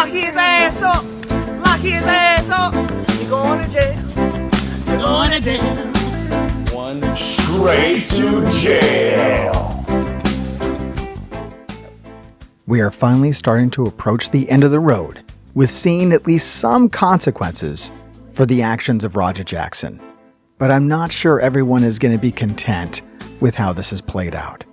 Lock his ass up. Lock his ass up. You're going to jail. You're going to jail. One straight to jail. We are finally starting to approach the end of the road, with seeing at least some consequences for the actions of Roger Jackson. But I'm not sure everyone is going to be content with how this has played out.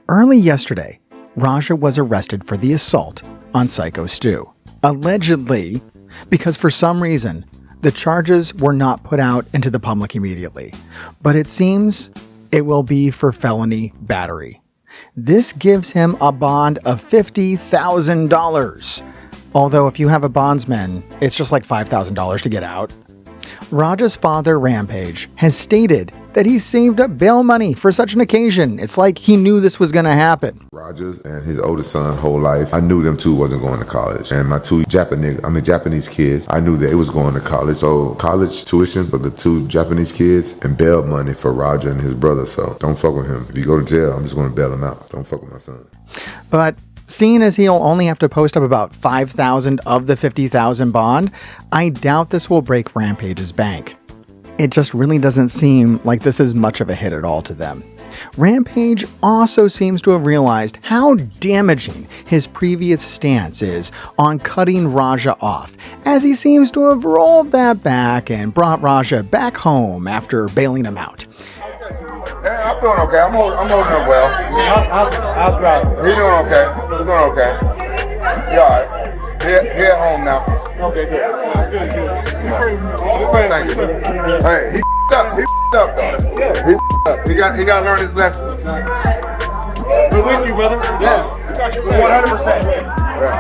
Early yesterday, Raja was arrested for the assault on Psycho Stu, allegedly because for some reason, the charges were not put out into the public immediately. But it seems it will be for felony battery. This gives him a bond of $50,000. Although if you have a bondsman, it's just like $5,000 to get out. Raja's father, Rampage, has stated that he saved up bail money for such an occasion. It's like he knew this was going to happen. Rogers and his oldest son, whole life, I knew them two wasn't going to college. And my two Japanese kids, I knew that it was going to college. So college tuition for the two Japanese kids and bail money for Roger and his brother. So don't fuck with him. If you go to jail, I'm just going to bail him out. Don't fuck with my son. But seeing as he'll only have to post up about $5,000 of the $50,000 bond, I doubt this will break Rampage's bank. It just really doesn't seem like this is much of a hit at all to them. Rampage also seems to have realized how damaging his previous stance is on cutting Raja off, as he seems to have rolled that back and brought Raja back home after bailing him out. Yeah, I'm doing okay. I'm holding up well. I'll drive. He's doing okay. He's doing okay. He all right. He at home now. Okay, good. Thank you. Hey, he up. He up though. He up. He got to learn his lessons. We're with you, brother. Yeah. 100%.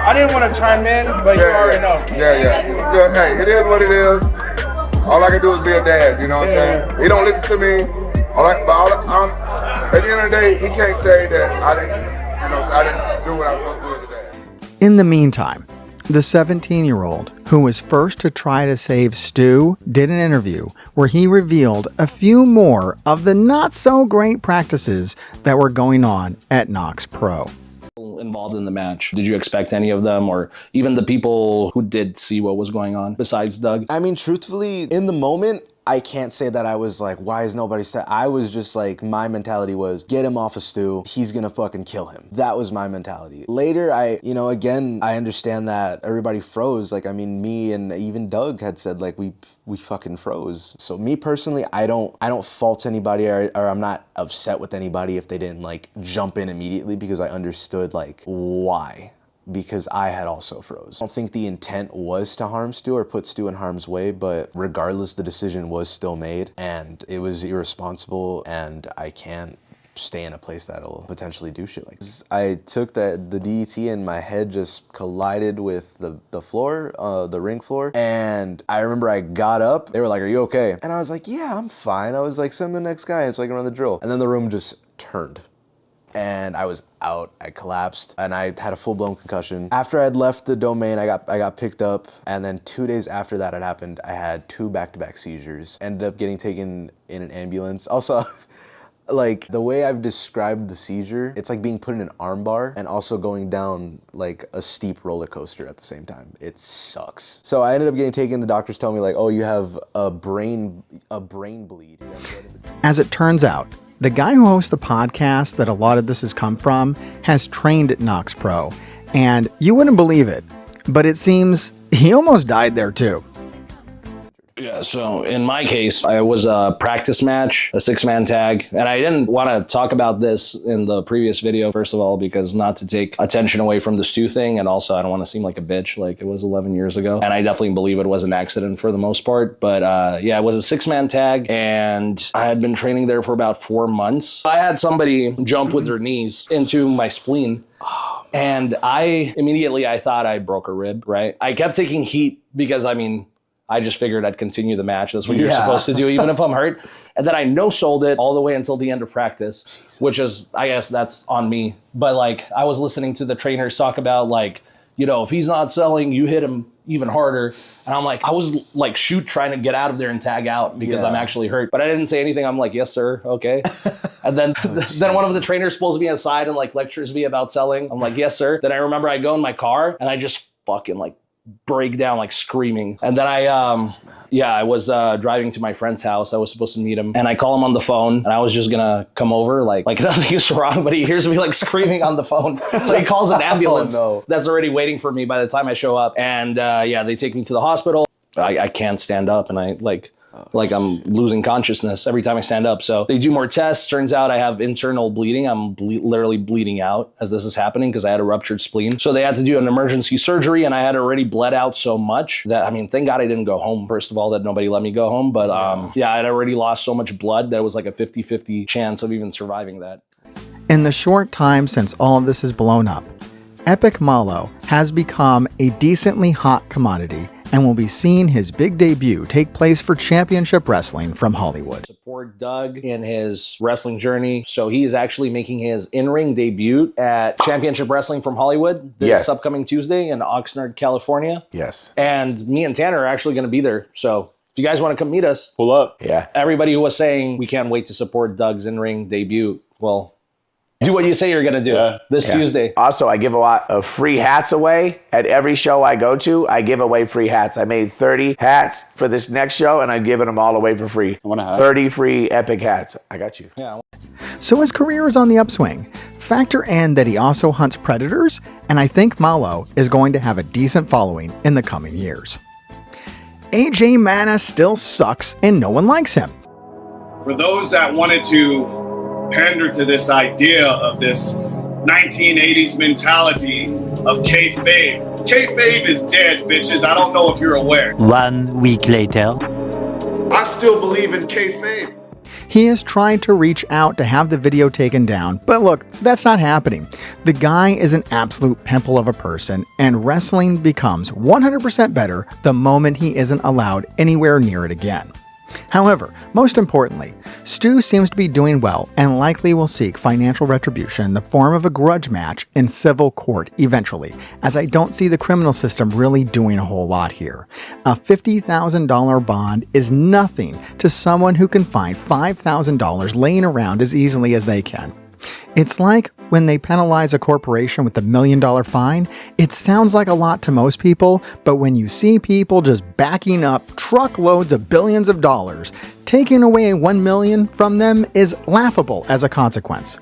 I didn't want to chime in, but you already know. Yeah. Good. Hey, it is what it is. All I can do is be a dad. You know what I'm saying? He don't listen to me. At the end of the day, he can't say that I didn't do what I was supposed to do as a dad. In the meantime, the 17-year-old, who was first to try to save Stu, did an interview where he revealed a few more of the not-so-great practices that were going on at Knox Pro. Involved in the match. Did you expect any of them, or even the people who did see what was going on besides Doug? I mean, truthfully, in the moment, I can't say that I was like, why is nobody I was just like, my mentality was, get him off of Stu. He's gonna fucking kill him. That was my mentality. Later, again, I understand that everybody froze. Like, I mean, me and even Doug had said, like, we fucking froze. So me personally, I don't fault anybody or I'm not upset with anybody if they didn't like jump in immediately, because I understood like why. Because I had also froze. I don't think the intent was to harm Stu or put Stu in harm's way, but regardless, the decision was still made and it was irresponsible, and I can't stay in a place that'll potentially do shit like this. I took the DET and my head just collided with the floor, the ring floor, and I remember I got up. They were like, "Are you okay?" And I was like, "Yeah, I'm fine." I was like, "Send the next guy so I can run the drill." And then the room just turned. And I was out, I collapsed, and I had a full-blown concussion. After I'd left the domain, I got picked up, and then 2 days after that had happened, I had 2 back-to-back seizures. Ended up getting taken in an ambulance. Also, like, the way I've described the seizure, it's like being put in an arm bar and also going down, like, a steep roller coaster at the same time. It sucks. So I ended up getting taken, the doctors tell me, like, oh, you have a brain bleed. As it turns out, the guy who hosts the podcast that a lot of this has come from has trained at Knox Pro, and you wouldn't believe it, but it seems he almost died there too. Yeah, so in my case, it was a practice match, a 6-man tag, and I didn't want to talk about this in the previous video, first of all, because not to take attention away from the Stu thing, and also I don't want to seem like a bitch like it was 11 years ago, and I definitely believe it was an accident for the most part, but yeah, it was a 6-man tag, and I had been training there for about 4 months. I had somebody jump with their knees into my spleen, and I thought I broke a rib, right? I kept taking heat because, I mean, I just figured I'd continue the match. That's what you're supposed to do, even if I'm hurt. And then I no-sold it all the way until the end of practice, which is, I guess that's on me. But like, I was listening to the trainers talk about like, you know, if he's not selling, you hit him even harder. And I'm like, I was like, trying to get out of there and tag out because I'm actually hurt. But I didn't say anything. I'm like, yes, sir. Okay. And then one of the trainers pulls me aside and like lectures me about selling. I'm like, yes, sir. Then I remember I go in my car and I just fucking like break down like screaming. And then I was driving to my friend's house. I was supposed to meet him, and I call him on the phone, and I was just gonna come over like nothing is wrong, but he hears me like screaming on the phone. So he calls an ambulance that's already waiting for me by the time I show up. And they take me to the hospital. I can't stand up, and I like I'm losing consciousness every time I stand up. So they do more tests. Turns out I have internal bleeding. I'm literally bleeding out as this is happening because I had a ruptured spleen. So they had to do an emergency surgery, and I had already bled out so much that, I mean, thank God I didn't go home, first of all, that nobody let me go home. But I had already lost so much blood that it was like a 50-50 chance of even surviving that. In the short time since all of this has blown up, Epic Malo has become a decently hot commodity and will be seeing his big debut take place for Championship Wrestling from Hollywood. Support Doug in his wrestling journey. So he is actually making his in-ring debut at Championship Wrestling from Hollywood this upcoming Tuesday in Oxnard, California. Yes. And me and Tanner are actually going to be there. So if you guys want to come meet us, Pull up. Yeah. everybody who was saying we can't wait to support Doug's in-ring debut, well, do what you say you're going to do this Tuesday. Also, I give a lot of free hats away at every show I go to. I give away free hats. I made 30 hats for this next show, and I'm giving them all away for free. I want a hat. 30 free Epic hats. I got you. Yeah. So his career is on the upswing. Factor in that he also hunts predators, and I think Malo is going to have a decent following in the coming years. AJ Mana still sucks and no one likes him. For those that wanted to pander to this idea of this 1980s mentality of kayfabe. Kayfabe is dead, bitches. I don't know if you're aware. 1 week later. I still believe in kayfabe. He has tried to reach out to have the video taken down, but look, that's not happening. The guy is an absolute pimple of a person, and wrestling becomes 100% better the moment he isn't allowed anywhere near it again. However, most importantly, Stu seems to be doing well and likely will seek financial retribution in the form of a grudge match in civil court eventually, as I don't see the criminal system really doing a whole lot here. A $50,000 bond is nothing to someone who can find $5,000 laying around as easily as they can. It's like when they penalize a corporation with a $1 million fine. It sounds like a lot to most people, but when you see people just backing up truckloads of billions of dollars, taking away $1 million from them is laughable as a consequence.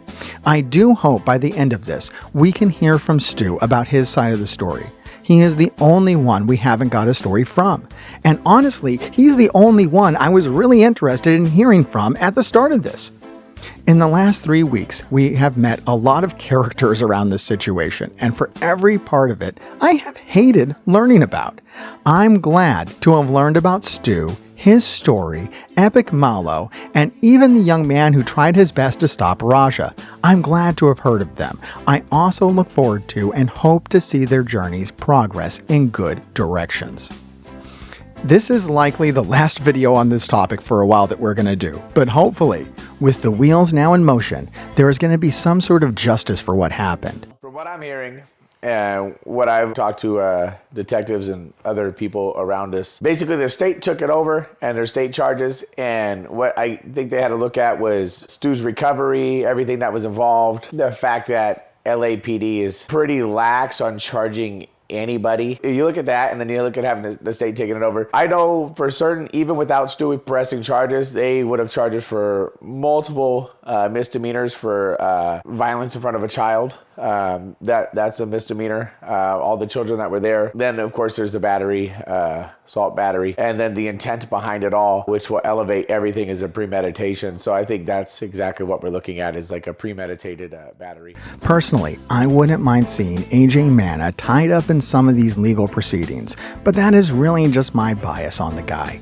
I do hope by the end of this, we can hear from Stu about his side of the story. He is the only one we haven't got a story from. And honestly, he's the only one I was really interested in hearing from at the start of this. In the last 3 weeks, we have met a lot of characters around this situation, and for every part of it, I have hated learning about. I'm glad to have learned about Stu, his story, Epic Malo, and even the young man who tried his best to stop Raja. I'm glad to have heard of them. I also look forward to and hope to see their journeys progress in good directions. This is likely the last video on this topic for a while that we're going to do, but hopefully, with the wheels now in motion, there is going to be some sort of justice for what happened. From what I'm hearing, and what I've talked to detectives and other people around us, basically the state took it over and their state charges, and what I think they had to look at was Stu's recovery, everything that was involved, the fact that LAPD is pretty lax on charging anybody. You look at that, and then you look at having the state taking it over. I know for certain, even without Stewie pressing charges, they would have charged for multiple misdemeanors for violence in front of a child. That's a misdemeanor. All the children that were there. Then, of course, there's the battery, assault battery, and then the intent behind it all, which will elevate everything as a premeditation. So I think that's exactly what we're looking at, is like a premeditated battery. Personally, I wouldn't mind seeing AJ Mana tied up in some of these legal proceedings, but that is really just my bias on the guy.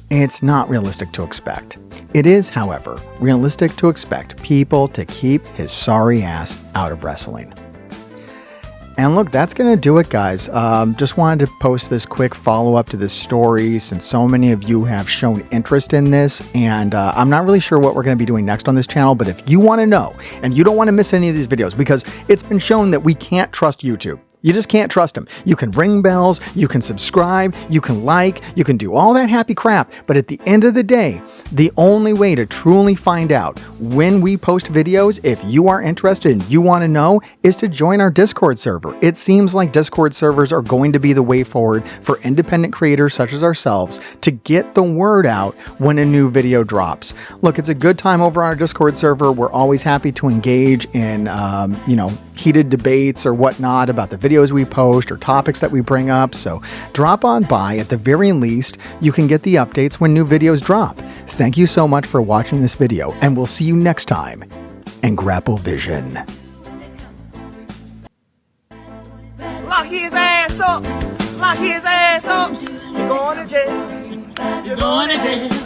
It's not realistic to expect. It is, however, realistic to expect people to keep his sorry ass out of wrestling. And look, that's going to do it, guys. Just wanted to post this quick follow-up to this story since so many of you have shown interest in this. And I'm not really sure what we're going to be doing next on this channel, but if you want to know and you don't want to miss any of these videos, because it's been shown that we can't trust YouTube. You just can't trust them. You can ring bells, you can subscribe, you can like, you can do all that happy crap, but at the end of the day, the only way to truly find out when we post videos, if you are interested and you want to know, is to join our Discord server. It seems like Discord servers are going to be the way forward for independent creators such as ourselves to get the word out when a new video drops. Look, it's a good time over on our Discord server. We're always happy to engage in, heated debates or whatnot about the videos we post or topics that we bring up. So drop on by. At the very least, you can get the updates when new videos drop. Thank you so much for watching this video, and we'll see you next time in Grapple Vision. Lock his ass up. Lock his ass up. You're going to jail. You're going to jail.